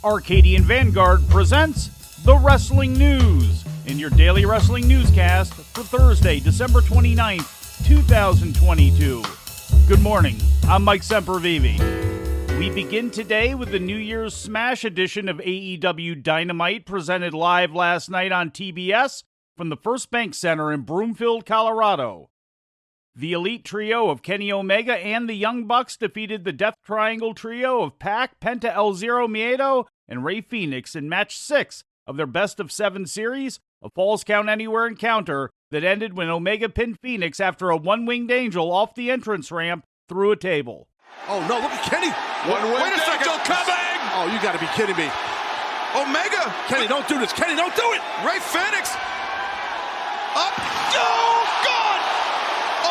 Arcadian Vanguard presents The Wrestling News in your daily wrestling newscast for Thursday, December 29th, 2022. Good morning, I'm Mike Sempervive. We begin today with the New Year's Smash edition of AEW Dynamite presented live last night on TBS from the First Bank Center in Broomfield, Colorado. The Elite Trio of Kenny Omega and the Young Bucks defeated the Death Triangle Trio of Pac, Penta El Zero Miedo, and Rey Fenix in Match 6 of their Best of 7 series, a Falls Count Anywhere encounter that ended when Omega pinned Fenix after a one-winged angel off the entrance ramp through a table. Oh no, look at Kenny! Wait a second, coming! Oh, you gotta be kidding me. Omega! Kenny, don't do this! Kenny, don't do it! Rey Fenix! Up! Oh, God!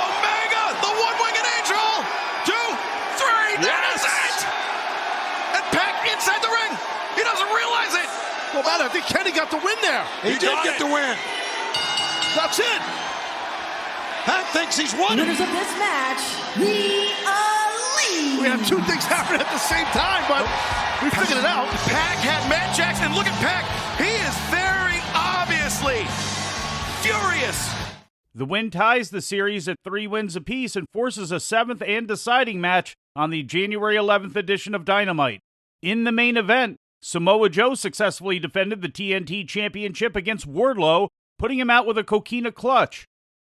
Omega, the one-winged angel! 2, 3, that is it! And Pac inside the ring! He doesn't realize it! No matter, I think Kenny got the win there. He did get the win. That's it! Pac thinks he's won. Winners of this match, the Elite! We had two things happen at the same time, but we figured it out. Pac had Matt Jackson. Look at Pac. He is very obviously furious. The win ties the series at 3 wins apiece and forces a 7th and deciding match on the January 11th edition of Dynamite. In the main event, Samoa Joe successfully defended the TNT Championship against Wardlow, putting him out with a coquina clutch.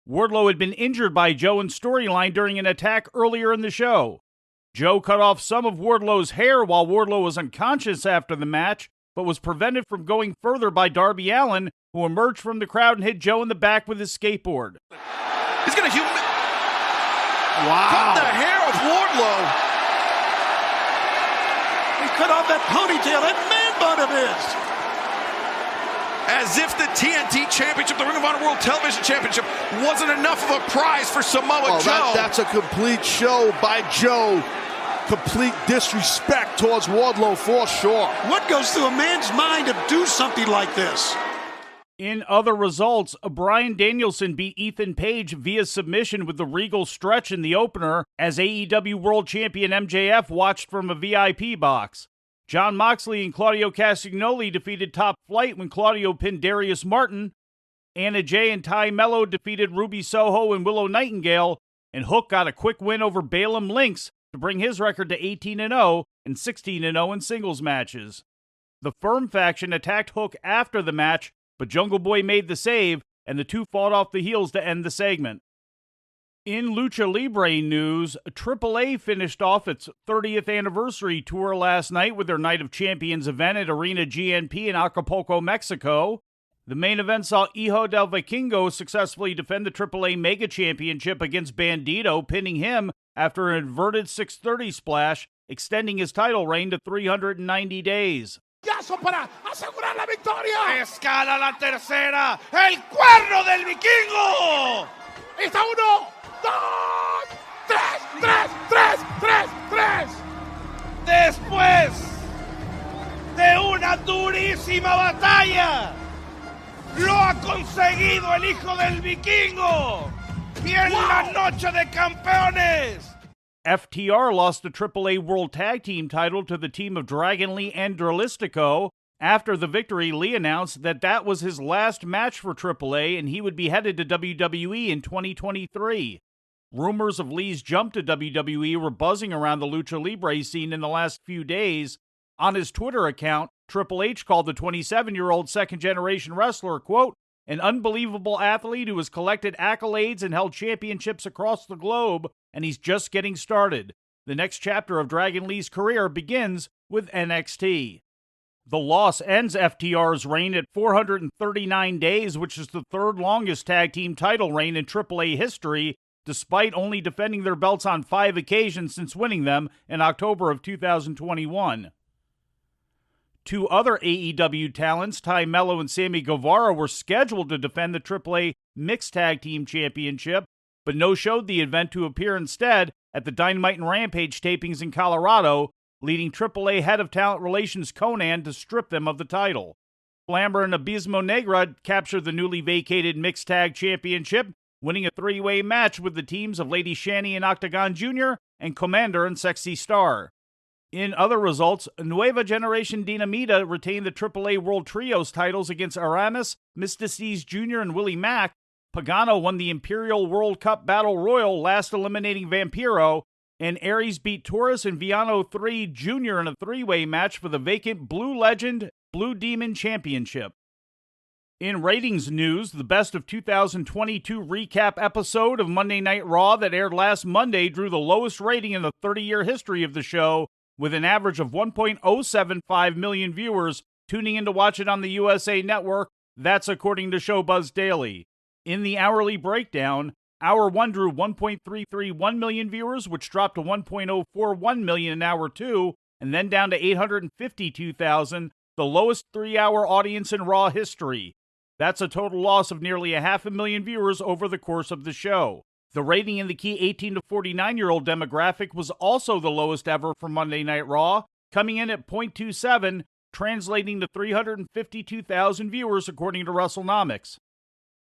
Wardlow had been injured by Joe in storyline during an attack earlier in the show. Joe cut off some of Wardlow's hair while Wardlow was unconscious after the match, but was prevented from going further by Darby Allin, who emerged from the crowd and hit Joe in the back with his skateboard. He's going to Wow. cut the hair of Wardlow. He cut off that ponytail, that man bun of his. As if the TNT Championship, the Ring of Honor World Television Championship, wasn't enough of a prize for Samoa Joe. That's a complete show by Joe. Complete disrespect towards Wardlow for sure. What goes through a man's mind to do something like this? In other results, Bryan Danielson beat Ethan Page via submission with the Regal stretch in the opener as AEW World Champion MJF watched from a VIP box. Jon Moxley and Claudio Castagnoli defeated Top Flight when Claudio pinned Darius Martin. Anna Jay and Ty Mello defeated Ruby Soho and Willow Nightingale, and Hook got a quick win over Balaam Lynx to bring his record to 18-0 and 16-0 in singles matches. The Firm faction attacked Hook after the match, but Jungle Boy made the save, and the two fought off the heels to end the segment. In Lucha Libre news, AAA finished off its 30th anniversary tour last night with their Night of Champions event at Arena GNP in Acapulco, Mexico. The main event saw Hijo del Vikingo successfully defend the AAA Mega Championship against Bandito, pinning him after an inverted 630 splash, extending his title reign to 390 days. Para asegurar la victoria. Escala la tercera, el cuerno del vikingo. Está 1, 2, 3. Después de una durísima batalla, lo ha conseguido el hijo del vikingo. Y en la noche de campeones. FTR lost the AAA World Tag Team title to the team of Dragon Lee and Dralistico. After the victory, Lee announced that that was his last match for AAA and he would be headed to WWE in 2023. Rumors of Lee's jump to WWE were buzzing around the Lucha Libre scene in the last few days. On his Twitter account, Triple H called the 27-year-old second-generation wrestler, quote, an unbelievable athlete who has collected accolades and held championships across the globe, and he's just getting started. The next chapter of Dragon Lee's career begins with NXT. The loss ends FTR's reign at 439 days, which is the third longest tag team title reign in AAA history, despite only defending their belts on 5 occasions since winning them in October of 2021. 2 other AEW talents, Ty Mello and Sammy Guevara, were scheduled to defend the AAA Mixed Tag Team Championship, but no-showed the event to appear instead at the Dynamite and Rampage tapings in Colorado, leading AAA Head of Talent Relations Conan to strip them of the title. Flamber and Abismo Negra captured the newly vacated Mixed Tag Championship, winning a 3-way match with the teams of Lady Shani and Octagon Jr. and Commander and Sexy Star. In other results, Nueva Generation Dinamita retained the AAA World Trios titles against Aramis, Mystices Jr., and Willie Mack. Pagano won the Imperial World Cup Battle Royal, last eliminating Vampiro, and Aries beat Taurus and Viano 3 Jr. in a three-way match for the vacant Blue Legend Blue Demon Championship. In ratings news, the Best of 2022 recap episode of Monday Night Raw that aired last Monday drew the lowest rating in the 30-year history of the show, with an average of 1.075 million viewers tuning in to watch it on the USA Network. That's according to Showbuzz Daily. In the hourly breakdown, Hour 1 drew 1.331 million viewers, which dropped to 1.041 million in Hour 2, and then down to 852,000, the lowest 3-hour audience in Raw history. That's a total loss of nearly 500,000 viewers over the course of the show. The rating in the key 18 to 49-year-old demographic was also the lowest ever for Monday Night Raw, coming in at 0.27, translating to 352,000 viewers according to WrestleNomics.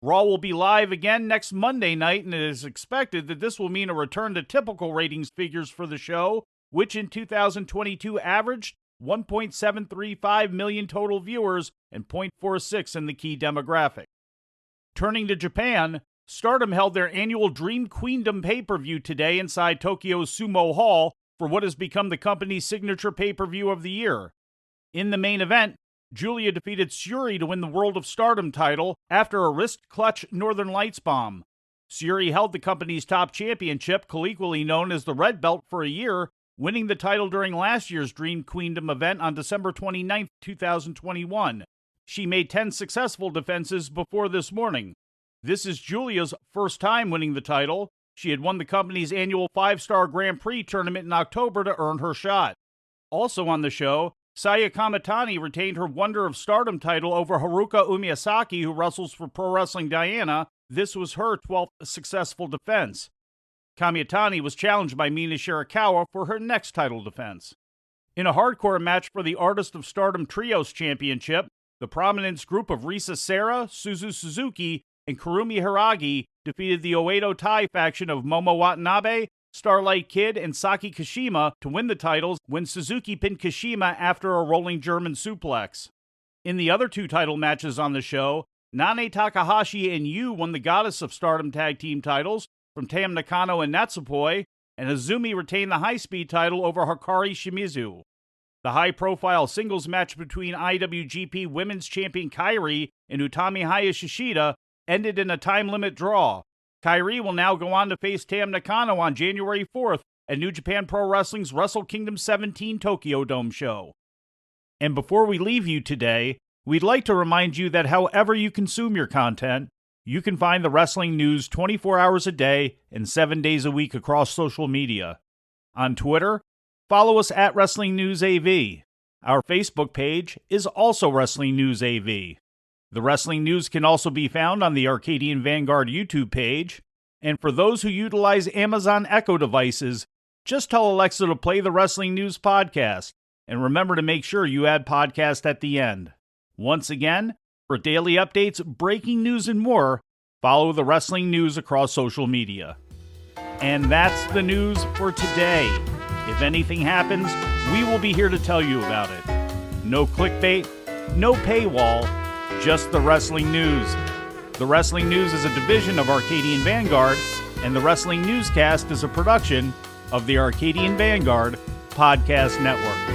Raw will be live again next Monday night, and it is expected that this will mean a return to typical ratings figures for the show, which in 2022 averaged 1.735 million total viewers and 0.46 in the key demographic. Turning to Japan, Stardom held their annual Dream Queendom pay-per-view today inside Tokyo's Sumo Hall for what has become the company's signature pay-per-view of the year. In the main event, Giulia defeated Syuri to win the World of Stardom title after a wrist-clutch Northern Lights bomb. Syuri held the company's top championship, colloquially known as the Red Belt, for a year, winning the title during last year's Dream Queendom event on December 29, 2021. She made 10 successful defenses before this morning. This is Giulia's first time winning the title. She had won the company's annual 5-star Grand Prix tournament in October to earn her shot. Also on the show, Saya Kamitani retained her Wonder of Stardom title over Haruka Umiyasaki, who wrestles for Pro Wrestling Diana. This was her 12th successful defense. Kamitani was challenged by Mina Shirakawa for her next title defense. In a hardcore match for the Artist of Stardom Trios Championship, the Prominence group of Risa Sera, Suzu Suzuki, and Kurumi Hiragi defeated the Oedo Tai faction of Momo Watanabe, Starlight Kid, and Saki Kashima to win the titles when Suzuki pinned Kashima after a rolling German suplex. In the other two title matches on the show, Nane Takahashi and Yu won the Goddess of Stardom Tag Team titles from Tam Nakano and Natsupoi, and Azumi retained the high-speed title over Hikari Shimizu. The high-profile singles match between IWGP Women's Champion Kairi and Utami Hayashishida ended in a time-limit draw. Kairi will now go on to face Tam Nakano on January 4th at New Japan Pro Wrestling's Wrestle Kingdom 17 Tokyo Dome show. And before we leave you today, we'd like to remind you that however you consume your content, you can find the wrestling news 24 hours a day and 7 days a week across social media. On Twitter, follow us at Wrestling News AV. Our Facebook page is also Wrestling News AV. The Wrestling News can also be found on the Arcadian Vanguard YouTube page. And for those who utilize Amazon Echo devices, just tell Alexa to play the Wrestling News podcast. And remember to make sure you add podcast at the end. Once again, for daily updates, breaking news, and more, follow the Wrestling News across social media. And that's the news for today. If anything happens, we will be here to tell you about it. No clickbait, no paywall, just the Wrestling News. The Wrestling News is a division of Arcadian Vanguard, and the Wrestling Newscast is a production of the Arcadian Vanguard Podcast Network.